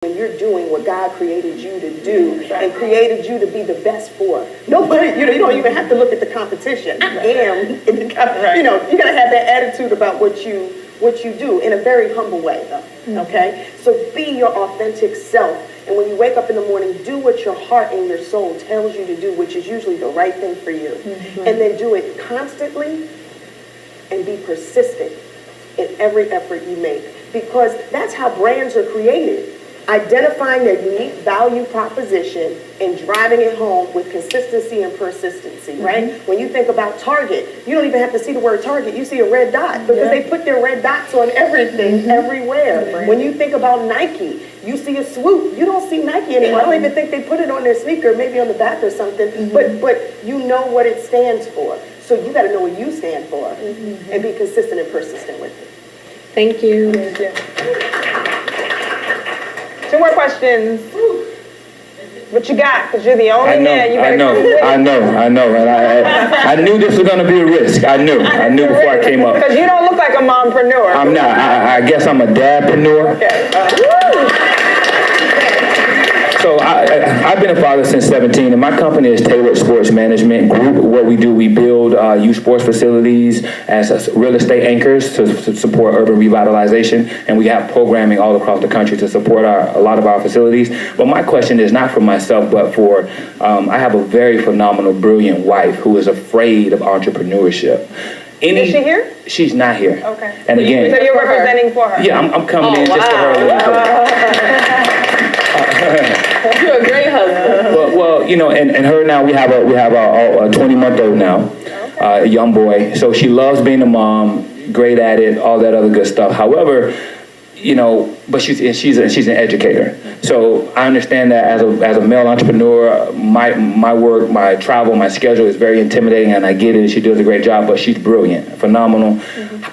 when you're doing what God created you to do and created you to be the best for. Nobody, you don't even have to look at the competition. I am, you gotta have that attitude about what you do in a very humble way, though, okay? So be your authentic self, and when you wake up in the morning, do what your heart and your soul tells you to do, which is usually the right thing for you. And then do it constantly and be persistent in every effort you make, because that's how brands are created. Identifying their unique value proposition and driving it home with consistency and persistency, right? When you think about Target, you don't even have to see the word Target, you see a red dot, because they put their red dots on everything, everywhere. When you think about Nike, you see a swoop, you don't see Nike anymore. I don't even think they put it on their sneaker, maybe on the back or something, but you know what it stands for. So you gotta know what you stand for and be consistent and persistent with it. Thank you. Two more questions. What you got? Because you're the only man. You better I know. And I knew this was going to be a risk. I knew before I came up. Because you don't look like a mompreneur. I'm not. I guess I'm a dadpreneur. Okay. So I've been a father since 17, and my company is Tailored Sports Management Group. What we do, we build youth sports facilities as real estate anchors to support urban revitalization, and we have programming all across the country to support a lot of our facilities. But my question is not for myself, but for, I have a very phenomenal, brilliant wife who is afraid of entrepreneurship. Is she here? She's not here. Okay. And again, so you're representing for her? Yeah, I'm coming in just for her a little bit. You're a great husband. Well, and her now, we have a 20-month-old now, a young boy. So she loves being a mom, great at it, all that other good stuff. However, but she's an educator. So I understand that as a male entrepreneur, my work, my travel, my schedule is very intimidating, and I get it. She does a great job, but she's brilliant, phenomenal.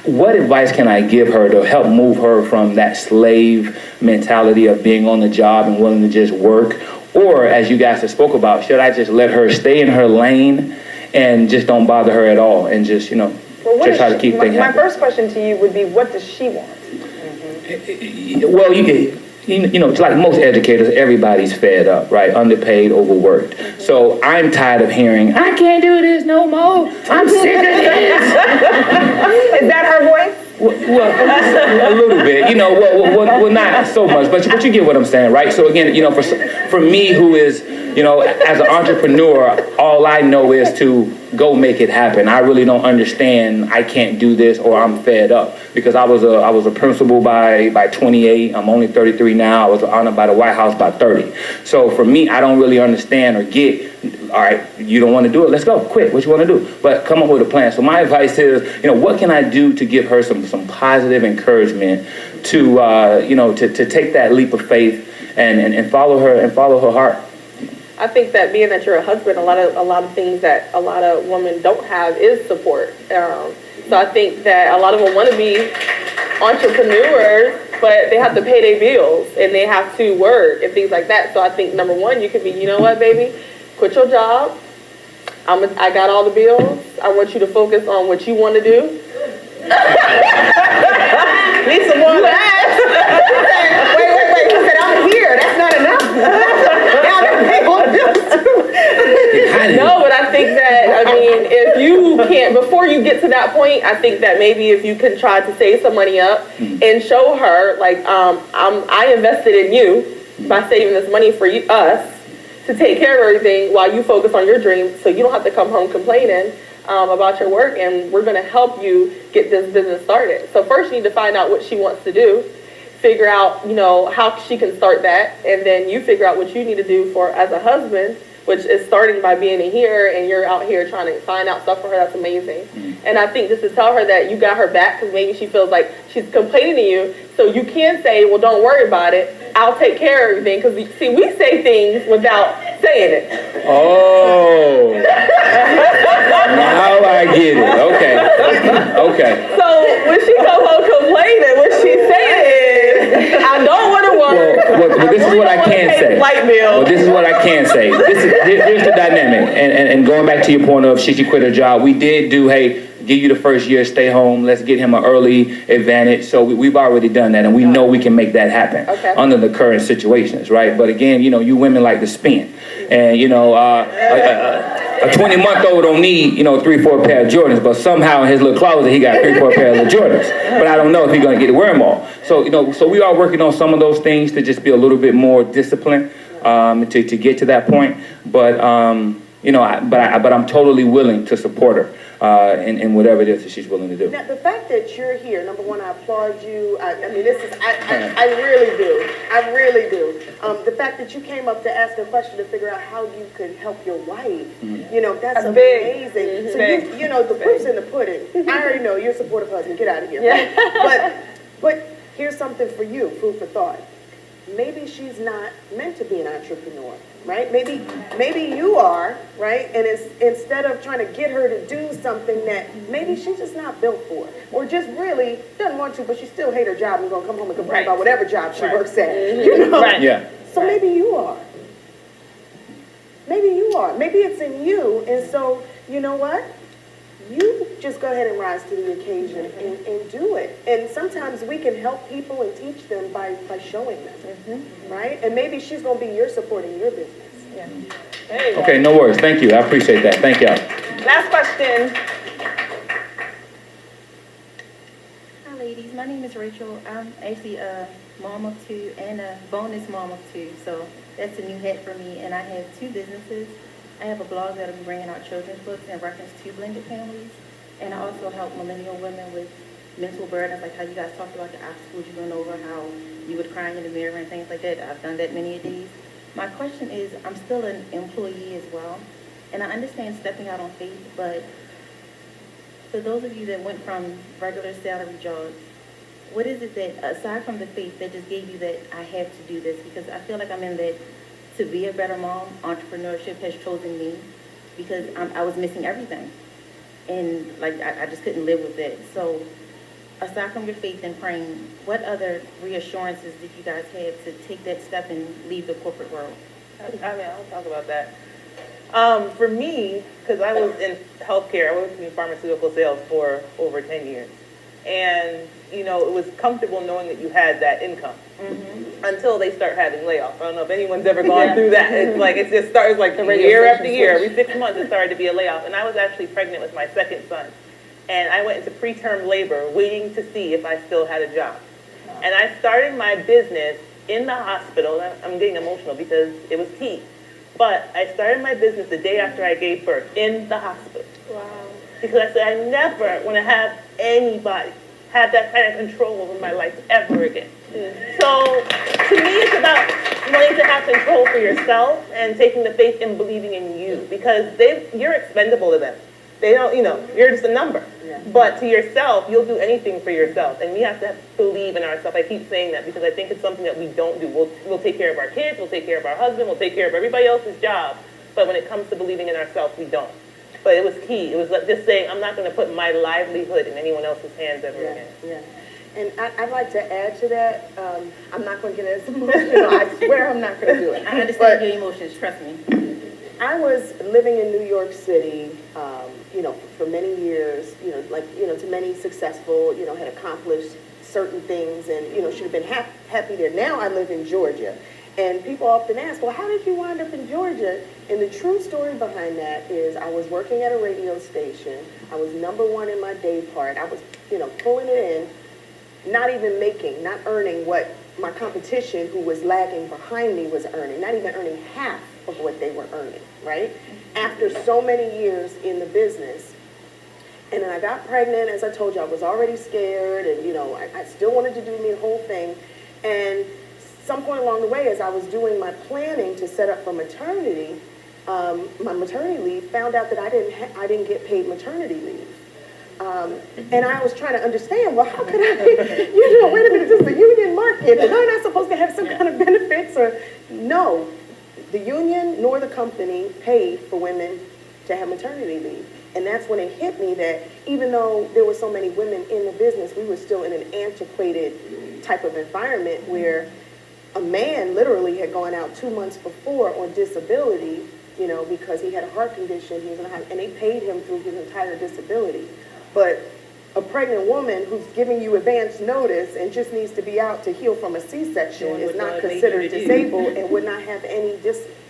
What advice can I give her to help move her from that slave mentality of being on the job and willing to just work? Or, as you guys have spoke about, should I just let her stay in her lane and just don't bother her at all and just, just try to keep things My happy? first question to you would be, what does she want? Well, like most educators, everybody's fed up, right? Underpaid, overworked. So I'm tired of hearing, I can't do this no more. I'm sick of this. Is that her voice? Well, a little bit, well, not so much, but you get what I'm saying, right? So again, for me, who is, as an entrepreneur, all I know is to go make it happen. I really don't understand, I can't do this, or I'm fed up, because I was a principal by 28. I'm only 33 now. I was honored by the White House by 30. So for me, I don't really understand or get, all right, you don't want to do it, let's go, quit, what you want to do? But come up with a plan. So my advice is, what can I do to give her some positive encouragement to, to take that leap of faith and follow her heart? I think that being that you're a husband, a lot of things that a lot of women don't have is support. So I think that a lot of them want to be entrepreneurs, but they have to pay their bills and they have to work and things like that. So I think number one, you could be, you know what, baby, quit your job. I got all the bills. I want you to focus on what you want to do. Need some more of that. Wait. He said, I'm here. That's not enough. No, but I think that, if you can't, before you get to that point, I think that maybe if you can try to save some money up and show her, like, I invested in you by saving this money for us to take care of everything while you focus on your dreams, so you don't have to come home complaining about your work, and we're going to help you get this business started. So first you need to find out what she wants to do, figure out, how she can start that, and then you figure out what you need to do for as a husband, which is starting by being in here, and you're out here trying to find out stuff for her. That's amazing. And I think just to tell her that you got her back, because maybe she feels like she's complaining to you, so you can say, well, don't worry about it. I'll take care of everything. Because, see, we say things without saying it. Oh. Now I get it. Okay. So when she comes home complaining, what she's saying is, I don't want to work. Well, this is what I can say. Light bill. Well, this is what I can say. Here's the dynamic. And going back to your point of she quit her job, we did do, hey, give you the first year, stay home, let's get him an early advantage. So we've already done that, and we know we can make that happen under the current situations, right? But again, you know, you women like to spend. And, you know, a 20-month-old don't need, you know, 3-4 pair of Jordans, but somehow in his little closet, he got 3-4 pairs of Jordans. But I don't know if he's going to get to wear them all. So, you know, so we are working on some of those things to just be a little bit more disciplined to get to that point. But, you know, but I'm totally willing to support her in whatever it is that she's willing to do. Now, the fact that you're here, number one, I applaud you. I mean, this is, I really do. I really do. The fact that you came up to ask a question to figure out how you could help your wife, you know, that's amazing. So, you know, the proof's in the pudding. I already know you're a supportive husband. Get out of here. But here's something for you, food for thought. Maybe she's not meant to be an entrepreneur, right? Maybe you are, right? And it's, instead of trying to get her to do something that maybe she's just not built for, or just really doesn't want to, but she still hate her job and gonna come home and complain about whatever job she works at, you know? So maybe you are. Maybe you are. Maybe it's in you, and so, you know what? You just go ahead and rise to the occasion and do it. And sometimes we can help people and teach them by showing them, right? And maybe she's going to be your support in your business. Okay, no worries. Thank you. I appreciate that. Thank y'all. Last question. Hi, ladies. My name is Rachel. I'm actually a mom of 2 and a bonus mom of 2. So that's a new hat for me. And I have 2 businesses. I have a blog that will be bringing out children's books in reference to blended families. And I also help millennial women with mental burdens, like how you guys talked about the obstacles you went over, how you would cry in the mirror and things like that. I've done that many a days. My question is, I'm still an employee as well. And I understand stepping out on faith, but for those of you that went from regular salary jobs, what is it that, aside from the faith, that just gave you that I have to do this? Because I feel like I'm in that to be a better mom, entrepreneurship has chosen me because I was missing everything. And like, I just couldn't live with it. So aside from your faith and praying, what other reassurances did you guys have to take that step and leave the corporate world? I mean, I'll talk about that. For me, because I was in healthcare, I worked in pharmaceutical sales for over 10 years. And, you know, it was comfortable knowing that you had that income until they start having layoffs. I don't know if anyone's ever gone through that. It's like, it just starts like year after year. Every 6 months it started to be a layoff. And I was actually pregnant with my second son. And I went into preterm labor waiting to see if I still had a job. And I started my business in the hospital. I'm getting emotional because it was key. But I started my business the day after I gave birth in the hospital. Wow. Because I said I never want to have anybody have that kind of control over my life ever again. So to me, it's about wanting to have control for yourself and taking the faith and believing in you, because you're expendable to them. They don't, you know, you're just a number. But to yourself, you'll do anything for yourself, and we have to believe in ourselves. I keep saying that because I think it's something that we don't do. We'll take care of our kids, we'll take care of our husband, we'll take care of everybody else's job, but when it comes to believing in ourselves, we don't. But it was key. It was like just saying, I'm not going to put my livelihood in anyone else's hands ever again. Yeah. And I'd like to add to that. I'm not going to get as emotional. I swear I'm not going to do it. I understand your emotions, trust me. I was living in New York City, you know, for many years, you know, like, you know, to many successful, you know, had accomplished certain things and, you know, should have been happy there. Now I live in Georgia. And people often ask, well, how did you wind up in Georgia? And the true story behind that is I was working at a radio station. I was #1 in my day part. I was, you know, pulling it in, not earning what my competition who was lagging behind me was earning, not even earning half of what they were earning, right? After so many years in the business. And then I got pregnant, as I told you, I was already scared, and, you know, I still wanted to do the whole thing. And some point along the way, as I was doing my planning to set up for maternity, my maternity leave, found out that I didn't get paid maternity leave. And I was trying to understand, well, how could I, you know, wait a minute, this is a union market, and I'm not supposed to have some kind of benefits, or, no, the union nor the company paid for women to have maternity leave. And that's when it hit me that even though there were so many women in the business, we were still in an antiquated type of environment where a man literally had gone out 2 months before on disability, you know, because he had a heart condition, he was and they paid him through his entire disability. But a pregnant woman who's giving you advance notice and just needs to be out to heal from a C-section is not considered disabled and would not have any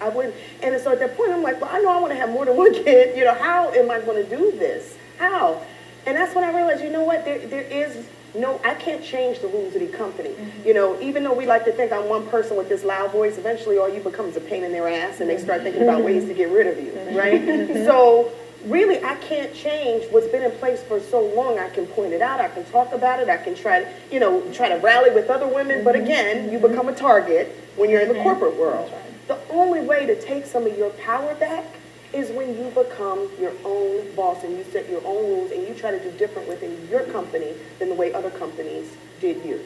I wouldn't. And so at that point, I'm like, well, I know I want to have more than one kid. You know, how am I going to do this? How? And that's when I realized, you know what, there is no, I can't change the rules of the company. You know, even though we like to think I'm one person with this loud voice, eventually all you become is a pain in their ass and they start thinking about ways to get rid of you, right? So really, I can't change what's been in place for so long. I can point it out, I can talk about it, I can try to rally with other women, but again, you become a target when you're in the corporate world. The only way to take some of your power back is when you become your own boss and you set your own rules and you try to do different within your company than the way other companies did you.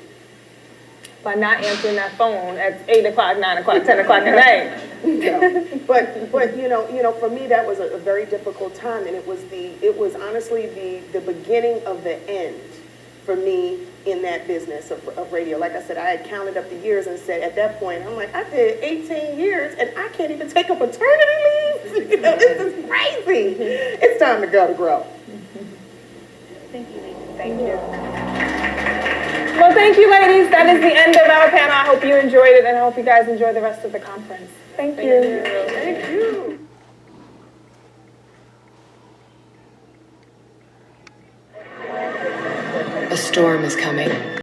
By not answering that phone at 8 o'clock, 9 o'clock, 10 o'clock at night. No. But you know, for me that was a very difficult time, and it was honestly the beginning of the end for me in that business of radio. Like I said, I had counted up the years and said at that point, I'm like, I did 18 years and I can't even take a paternity leave. You know, this is crazy. It's time to go to grow. Thank you, ladies. Thank you. Well, thank you, ladies. That is the end of our panel. I hope you enjoyed it, and I hope you guys enjoy the rest of the conference. Thank you. Thank you. A storm is coming.